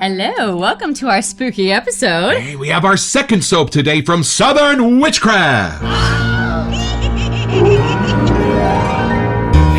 Hello, welcome to our spooky episode. Hey, we have our second soap today from Southern Witchcrafts.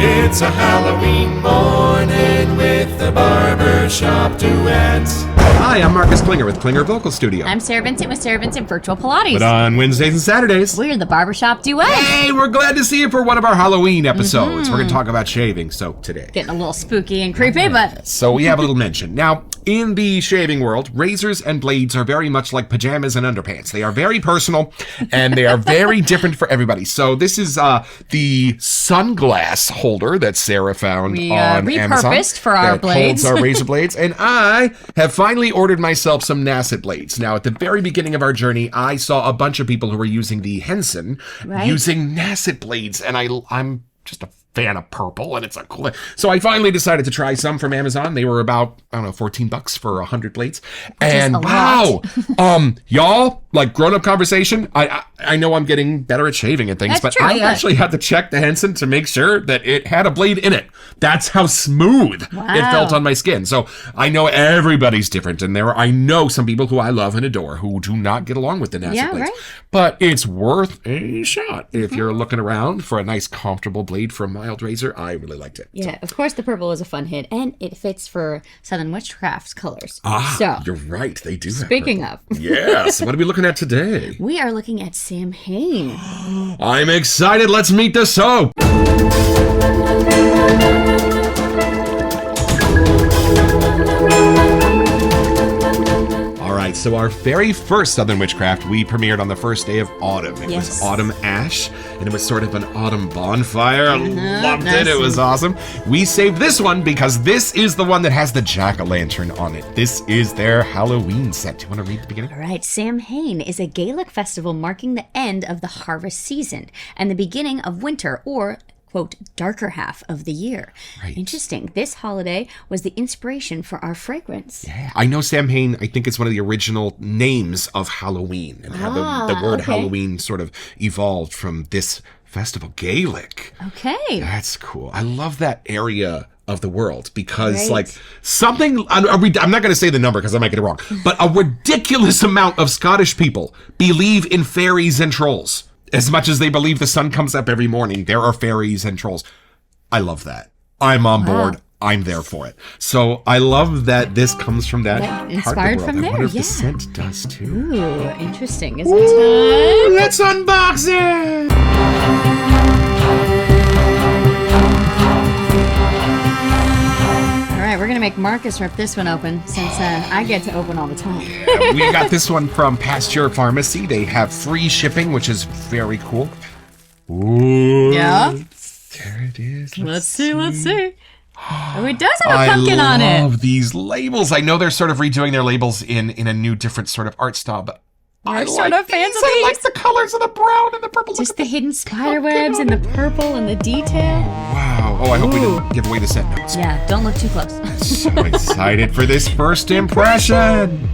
It's a Halloween morning with the Barbershop Duet. Hi, I'm Marcus Klinger with Klinger Vocal Studio. I'm Sarah Vincent with Sarah Vincent Virtual Pilates. But on Wednesdays and Saturdays, We're the Barbershop Duet. hey, we're glad to see you for one of our Halloween episodes. We're going to talk about shaving soap today. Getting a little spooky and creepy, but So we have a little mention. Now, in the shaving world, razors and blades are very much like pajamas and underpants. They are very personal, and they are very different for everybody. So this is the sunglass holder that Sarah found We, on Amazon. repurposed for our that blades. holds our razor blades. And I have finally ordered myself some Nasset blades. Now, at the very beginning of our journey, I saw a bunch of people who were using the Henson Right. using Nasset blades, and I'm just a fan of purple, and it's a cool. So I finally decided to try some from Amazon. They were about, I don't know, $14 for 100 blades. And a wow, y'all, like grown-up conversation. I know I'm getting better at shaving and things, That's but true, I but- actually had to check the Henson to make sure that it had a blade in it. That's how smooth it felt Wow. on my skin. So I know everybody's different, and I know some people who I love and adore who do not get along with the Nasset Yeah, blades. right. But it's worth a shot if you're looking around for a nice, comfortable blade for a mild razor. I really liked it. yeah, of course the purple is a fun hit, and it fits for Southern Witchcrafts colors. So, You're right. They do. speaking have of, purple. Yes. What are we looking at today? we are looking at Samhain. I'm excited. Let's meet the soap. All right, so our very first Southern Witchcraft we premiered on the first day of autumn. It Yes. was Autumn Ash, and it was sort of an autumn bonfire. I loved nice. it. It was awesome. We saved this one because this is the one that has the jack-o'-lantern on it. This is their Halloween set. Do you want to read the beginning? All right, Samhain is a Gaelic festival marking the end of the harvest season and the beginning of winter, or quote, darker half of the year. Right. Interesting. This holiday was the inspiration for our fragrance. Yeah, I know Samhain, I think it's one of the original names of Halloween, and how the word okay. Halloween sort of evolved from this festival, Gaelic. Okay. That's cool. I love that area of the world because Right. like something, I'm not going to say the number because I might get it wrong, but a ridiculous amount of Scottish people believe in fairies and trolls. As much as they believe the sun comes up every morning, there are fairies and trolls. I love that. I'm on board. I'm there for it. So I love that this comes from that part of the inspired world. from I there, wonder if yeah. the scent does too. Ooh, interesting. Is it time? Let's unbox it! All right, we're going to make Marcus rip this one open since I get to open all the time. We got this one from Pasture Pharmacy. They have free shipping, which is very cool. Ooh. Yeah? There it is. Let's see. Oh, it does have a pumpkin on I it. love these labels. I know they're sort of redoing their labels in a new, different sort of art style, but I You're sort like of fans these. of I like these? the colors of the brown and the purple. Just Look the at hidden spider webs and the purple and the detail. Wow. Oh, I hope we didn't give away the set notes. Yeah, don't look too close. So excited for this first impression.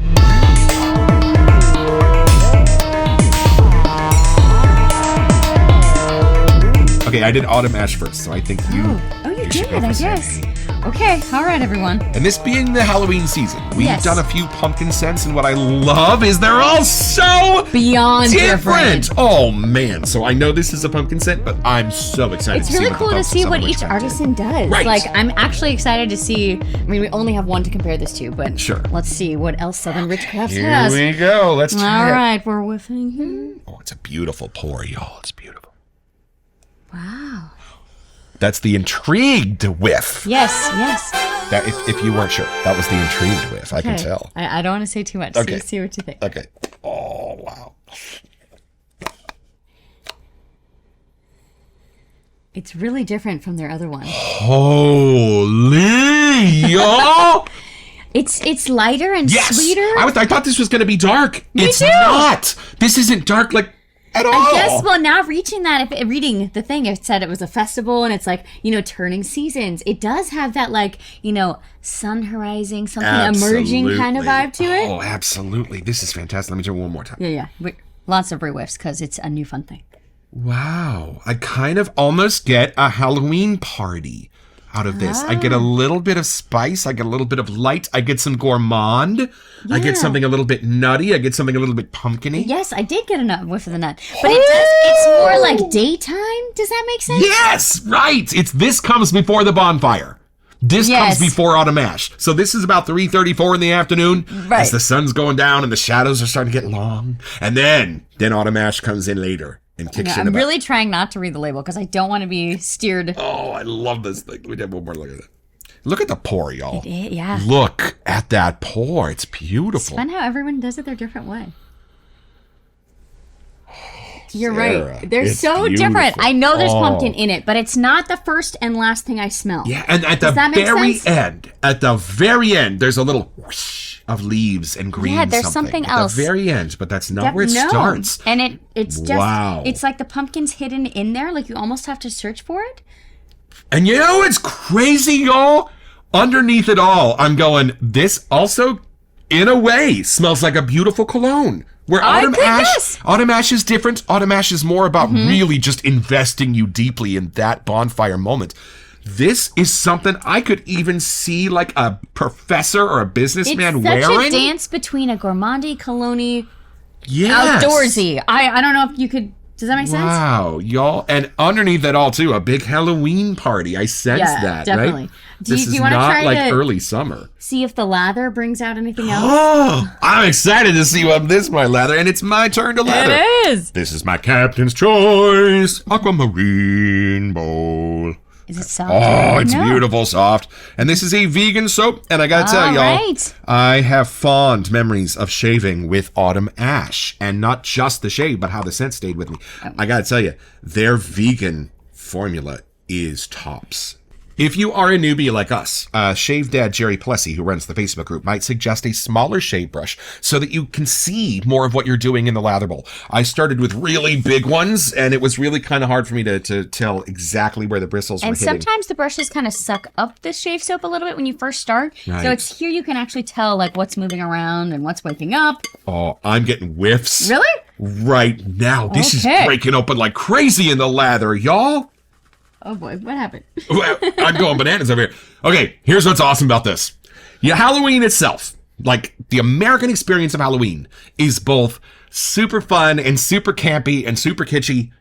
Okay, I did Autumn Ash first, so I think you. Oh, you should did, go I for guess. Samhain. Okay, all right, everyone. And this being the Halloween season, we've Yes. done a few pumpkin scents, and what I love is they're all so Beyond different. Oh man! So I know this is a pumpkin scent, but I'm so excited. It's to see really what cool the to folks see at what Southern each Witchcraft artisan does. Right. Like, I'm actually excited to see. I mean, we only have one to compare this to, but Sure. let's see what else Southern Witchcrafts Here has. we go. Let's try All it. right, we're whiffing here. Oh, it's a beautiful pour, y'all. It's beautiful. Wow. That's the intrigued whiff. Yes, yes. That if you weren't sure, that was the intrigued whiff. I can Okay. tell. I don't want to say too much. Okay. See what you think. Okay. Oh wow. It's really different from their other one. Holy y'all! It's lighter and Yes. sweeter. I thought this was going to be dark. It's too. not. This isn't dark like at all. I guess, well, now reading the thing, it said it was a festival and it's like, turning seasons. It does have that, like, sun horizon, something emerging kind of vibe to it. Oh, absolutely. This is fantastic. Let me do it one more time. Yeah. Lots of re-whiffs because it's a new fun thing. Wow. I kind of almost get a Halloween party. out of this. I get a little bit of spice. I get a little bit of light. I get some gourmand. Yeah. I get something a little bit nutty. I get something a little bit pumpkin-y. Yes, I did get a whiff of the nut. But it's more like daytime. Does that make sense? Yes, right. This comes before the bonfire. This comes before autumn ash. So this is about 3:34 in the afternoon as the sun's going down and the shadows are starting to get long. And then autumn ash comes in later. I'm really trying not to read the label because I don't want to be steered. Oh, I love this thing. We have one more look at it. Look at the pour, y'all. Yeah. Look at that pour. It's beautiful. It's fun how everyone does it their different way. You're right. They're so beautiful. Different. I know there's pumpkin in it, but it's not the first and last thing I smell. Yeah, and at the very end, there's a little whoosh of leaves and green. Yeah, there's something else. At the very end, but that's not where it starts. And it's just, it's like the pumpkin's hidden in there. Like you almost have to search for it. And you know what's crazy, y'all? Underneath it all, I'm going, this also, in a way, smells like a beautiful cologne. Where autumn ash is different. Autumn ash is more about really just investing you deeply in that bonfire moment. This is something I could even see like a professor or a businessman wearing. It's such a dance between a gourmandy, cologne, outdoorsy. I don't know if you could. Does that make sense? Wow, y'all. And underneath that all, too, a big Halloween party. I sense that, definitely. Right? Do you want to try like early summer. See if the lather brings out anything else? Oh, I'm excited to see what this might lather, and it's my turn to lather. It is. This is my captain's choice aquamarine bowl. Is it soft? Oh, it's beautiful, soft. And this is a vegan soap. And I got to tell y'all, I have fond memories of shaving with autumn ash. And not just the shave, but how the scent stayed with me. I got to tell you, their vegan formula is tops. If you are a newbie like us, Shave Dad Jerry Plessy, who runs the Facebook group, might suggest a smaller shave brush so that you can see more of what you're doing in the lather bowl. I started with really big ones, and it was really kind of hard for me to tell exactly where the bristles were hitting. And sometimes the brushes kind of suck up the shave soap a little bit when you first start. Right. So it's here you can actually tell like what's moving around and what's waking up. Oh, I'm getting whiffs. Really? Right now. This is breaking open like crazy in the lather, y'all. Oh boy, what happened? I'm going bananas over here. Okay, here's what's awesome about this. Yeah, Halloween itself, like the American experience of Halloween, is both super fun and super campy and super kitschy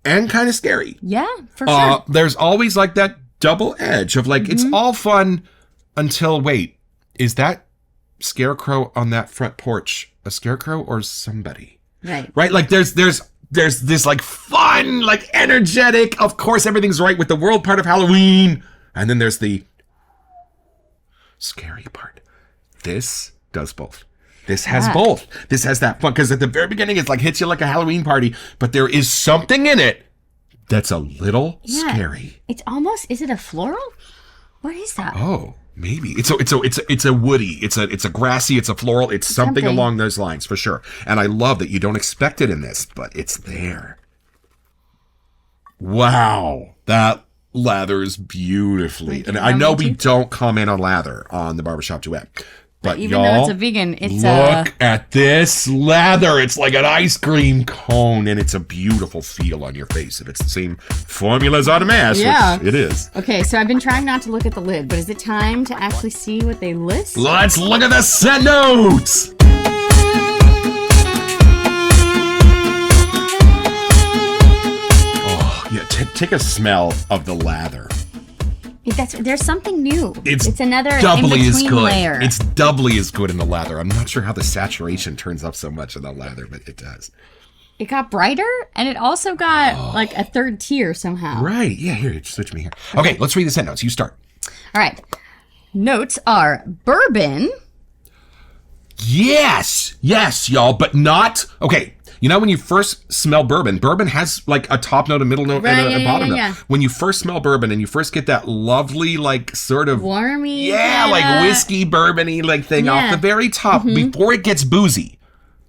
and kind of scary. Yeah, for sure. There's always like that double edge of like, it's all fun until, wait, is that scarecrow on that front porch a scarecrow or somebody? Right. Right? Like there's this like fun, like energetic, of course everything's right with the world part of Halloween. And then there's the scary part. This does both. This has both. This has that fun. Because at the very beginning, it's like hits you like a Halloween party. But there is something in it that's a little scary. It's almost, is it a floral? What is that? Oh, maybe. It's a woody. It's a grassy. It's a floral. It's something along those lines for sure. And I love that you don't expect it in this, but it's there. Wow, that lathers beautifully. And I know we don't comment on lather on the Barbershop Duet, but even though it's a vegan, it's look at this lather. It's like an ice cream cone, and it's a beautiful feel on your face. If it's the same formula as autumn ash, which it is. Okay, so I've been trying not to look at the lid, but is it time to actually see what they list? Let's look at the scent notes. Oh, yeah, take a smell of the lather. There's something new. It's another doubly as good. Layer. It's doubly as good in the lather. I'm not sure how the saturation turns up so much in the lather, but it does. It got brighter, and it also got like a third tier somehow. Right. Yeah, here, switch me here. Okay, let's read the scent notes. You start. All right. Notes are bourbon. Yes, y'all, but not... Okay, you know when you first smell bourbon has like a top note, a middle note, and a bottom note. Yeah. When you first smell bourbon and you first get that lovely, like, sort of... warmy. Yeah, like whiskey bourbon-y like thing off the very top before it gets boozy.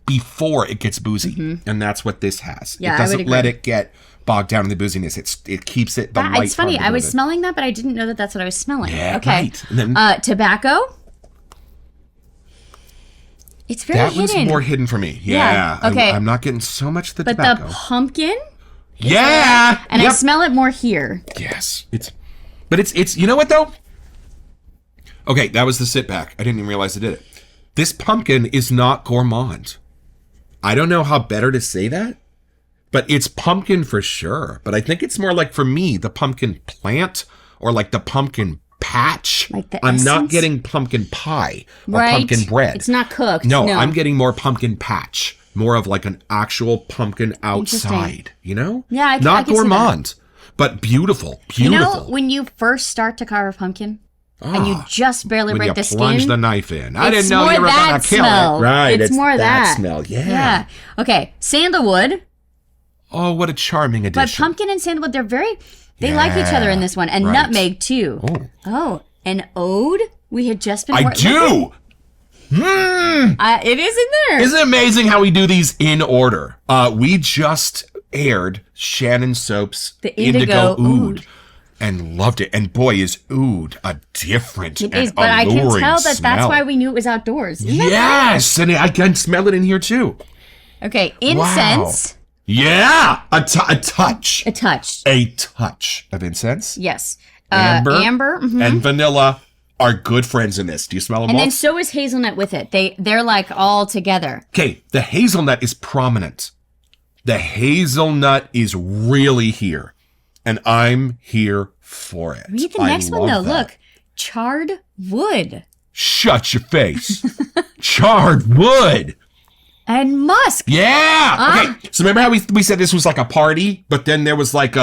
And that's what this has. Yeah, it doesn't let it get bogged down in the booziness. It keeps it the light. It's funny. I was smelling that, but I didn't know that that's what I was smelling. Yeah, okay. Right. And then, tobacco. It's very hidden. That was more hidden for me. Yeah. Okay. I'm not getting so much the tobacco. But the pumpkin. Yeah. And I smell it more here. Yes. It's But it's you know what though? Okay, that was the sit back. I didn't even realize I did it. This pumpkin is not gourmand. I don't know how better to say that, but it's pumpkin for sure. But I think it's more like, for me, the pumpkin plant or like the pumpkin patch. Like the I'm essence? not getting pumpkin pie or Right. pumpkin bread. It's not cooked. No, No. I'm getting more pumpkin patch. More of like an actual pumpkin outside, Interesting. you know? Yeah, I not can see that. gourmand, but beautiful. Beautiful. You know, when you first start to carve a pumpkin, and you just barely when break you the plunge skin. the knife in. I It's didn't know more you were that gonna kill smell. it. Right. It's more that smell. Yeah. Yeah. Okay. Sandalwood, Oh, what a charming but addition. pumpkin and sandalwood, they like each other in this one, and Right. nutmeg too. Oh. And ode. We had just been. I do. It is in there. Isn't it amazing how we do these in order? We just aired Shannon Soap's The Indigo Oud. and loved it. And boy, is oud a different It and is, but I can alluring tell that smell. that's why we knew it was outdoors. Isn't that Yes, and I can smell it in here too. right? Okay. Incense. Yeah, a touch. A touch. A touch of incense. Yes. Amber, mhm. and vanilla are good friends in this. Do you smell them And all? then so is hazelnut with it. They're like all together. Okay, the hazelnut is prominent. The hazelnut is really here. And I'm here for it. Read the next one though. love that. Look. Charred wood. Shut your face. Charred wood. And musk. Yeah. Okay. So remember how we said this was like a party, but then there was like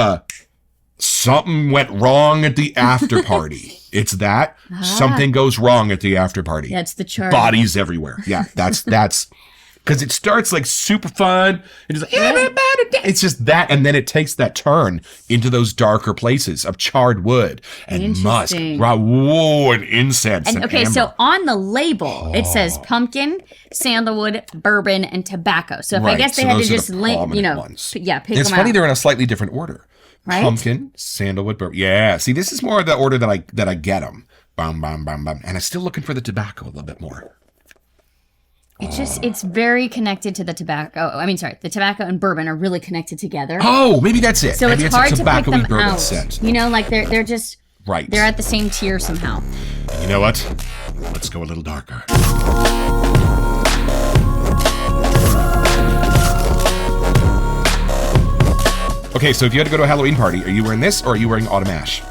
something went wrong at the after party. It's that. Something goes wrong at the after party. That's the charred. Bodies everywhere. Yeah, that's because it starts like super fun. It's like, everybody, it's just that, and then it takes that turn into those darker places of charred wood and musk, Interesting. whoa, and incense. And And okay, amber. so on the label it says pumpkin, sandalwood, bourbon, and tobacco. So if I Right, guess they so had to those are just the pick prominent ones. pick It's them funny out. they're in a slightly different order. Right? Pumpkin, sandalwood, bourbon. Yeah, see, this is more of the order that I get them. Bam, bam, bam, bam. And I'm still looking for the tobacco a little bit more. It's very connected to the tobacco. I mean, sorry, the tobacco and bourbon are really connected together. Oh, maybe that's it. So maybe it's hard a to pick tobacco-y them bourbon out. scent. You know, like they're just Right. they're at the same tier somehow. You know what? Let's go a little darker. Okay, so if you had to go to a Halloween party, are you wearing this or are you wearing autumn ash?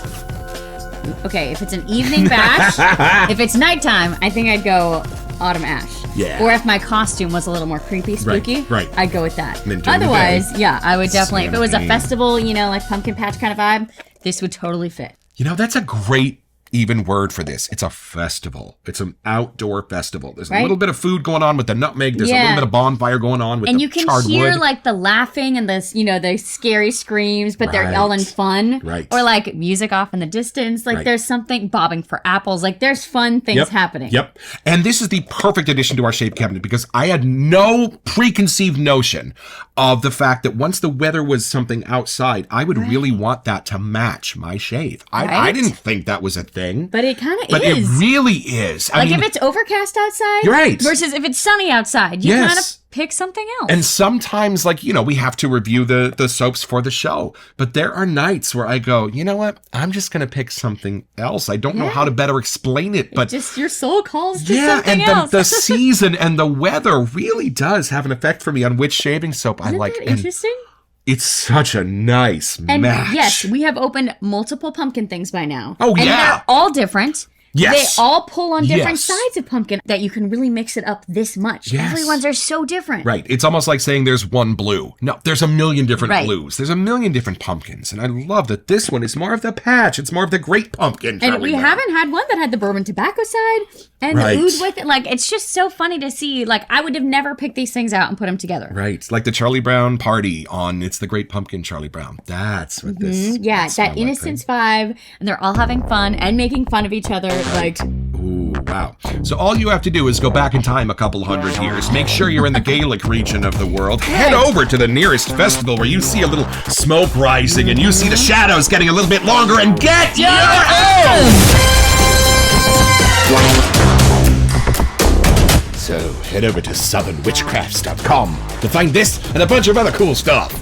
Okay, if it's an evening bash, if it's nighttime, I think I'd go autumn ash. Yeah. Or if my costume was a little more creepy, spooky, right. I'd go with that. And then during the Otherwise, day, yeah, I would definitely. If it was a Samhain. festival, you know, like pumpkin patch kind of vibe, this would totally fit. You know, that's a great even word for this. It's a festival. It's an outdoor festival. There's a Right? little bit of food going on with the nutmeg. There's a Yeah. little bit of bonfire going on with And the you can charred hear wood. like the laughing and the, you know, the scary screams, but they're all in Right. fun. Right. Or like music off in the distance. Like Right. there's something bobbing for apples. Like there's fun things happening. Yep. And this is the perfect addition to our shape cabinet because I had no preconceived notion of the fact that once the weather was something outside, I would really want that to match my shave. I Right. didn't think that was a thing. But it kind of But is. it really is. I Like mean, if it's overcast outside, You're right. versus if it's sunny outside, you Yes. kind of pick something else. and sometimes, like, you know, we have to review the soaps for the show. But there are nights where I go, you know what? I'm just going to pick something else. I don't know how to better explain it, but just your soul calls to yeah, something and else. the season and the weather really does have an effect for me on which shaving soap I Isn't like. that And interesting? it's such a nice And match. yes, we have opened multiple pumpkin things by now. Oh, and yeah. they're all different. Yes. They all pull on different Yes. sides of pumpkin that you can really mix it up this much. Yes. Everyone's are so different. Right. It's almost like saying there's one blue. No, there's a million different Right. blues. There's a million different pumpkins. And I love that this one is more of the patch. It's more of the great pumpkin. And Charlie we Brown. haven't had one that had the bourbon tobacco side and Right. the oud with it. Like, it's just so funny to see. Like, I would have never picked these things out and put them together. Right. Like the Charlie Brown party on It's the Great Pumpkin Charlie Brown. That's what this Yeah, smell that like innocence vibe. And they're all having fun and making fun of each other. Like, Ooh, wow. So all you have to do is go back in time a couple hundred years. Make sure you're in the Gaelic region of the world. Head over to the nearest festival where you see a little smoke rising and you see the shadows getting a little bit longer and get your own! So head over to southernwitchcrafts.com to find this and a bunch of other cool stuff.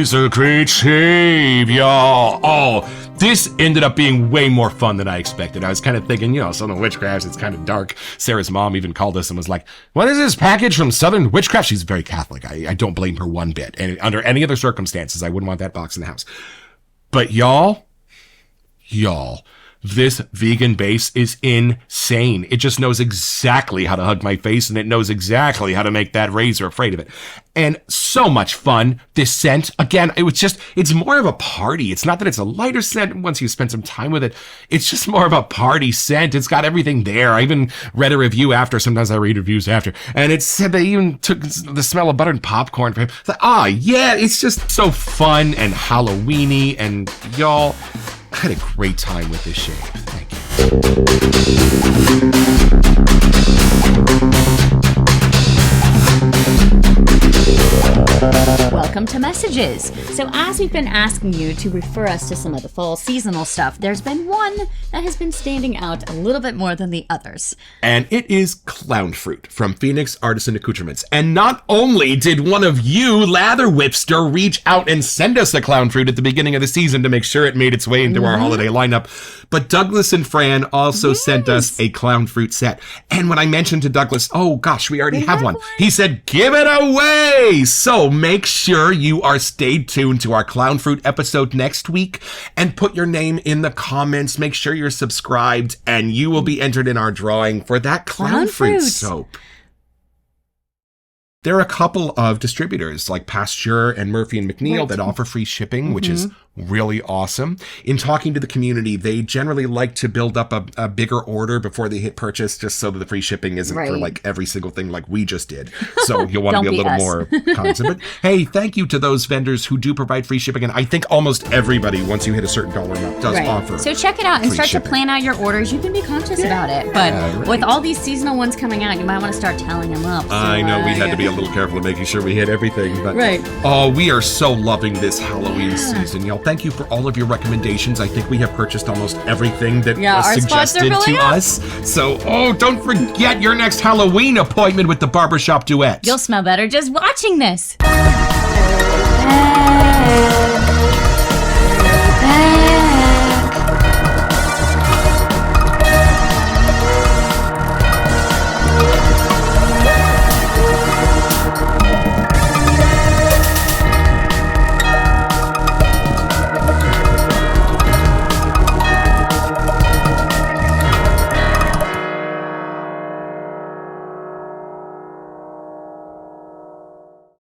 razor crate shave, y'all. Oh, this ended up being way more fun than I expected. I was kind of thinking, Southern Witchcrafts, it's kind of dark. Sarah's mom even called us and was like, what is this package from Southern Witchcraft? She's very Catholic. I don't blame her one bit. And under any other circumstances, I wouldn't want that box in the house. But y'all, this vegan base is insane. It just knows exactly how to hug my face, and it knows exactly how to make that razor afraid of it. And so much fun. This scent, again, it's more of a party. It's not that it's a lighter scent once you spend some time with it. It's just more of a party scent. It's got everything there. I even read a review after. Sometimes I read reviews after. And it said they even took the smell of buttered popcorn for him. It's like, yeah, it's just so fun and Halloween-y. And y'all, I had a great time with this shave. Thank you. Welcome to Messages. So as we've been asking you to refer us to some of the fall seasonal stuff, there's been one that has been standing out a little bit more than the others. And it is clown fruit from Phoenix Artisan Accoutrements. And not only did one of you, Lather Whipster, reach out and send us a clown fruit at the beginning of the season to make sure it made its way into our holiday lineup, but Douglas and Fran also sent us a clown fruit set. And when I mentioned to Douglas, oh gosh, we already have one, he said, give it away! So make sure you are stayed tuned to our clown fruit episode next week and put your name in the comments. Make sure you're subscribed and you will be entered in our drawing for that clown fruit soap. There are a couple of distributors like Pasteur and Murphy and McNeil that offer free shipping, which is really awesome. In talking to the community, they generally like to build up a bigger order before they hit purchase, just so that the free shipping isn't for like every single thing like we just did. So you'll want to be a little more cognizant. But hey, thank you to those vendors who do provide free shipping. And I think almost everybody, once you hit a certain dollar amount, does offer. So check it out and start to plan out your orders. You can be conscious about it. But with all these seasonal ones coming out, you might want to start tallying them up. So, I know we had to be a little careful of making sure we hit everything. But oh, we are so loving this Halloween season, y'all. Thank you for all of your recommendations. I think we have purchased almost everything that was suggested to us. So, don't forget your next Halloween appointment with the Barbershop Duet. You'll smell better just watching this.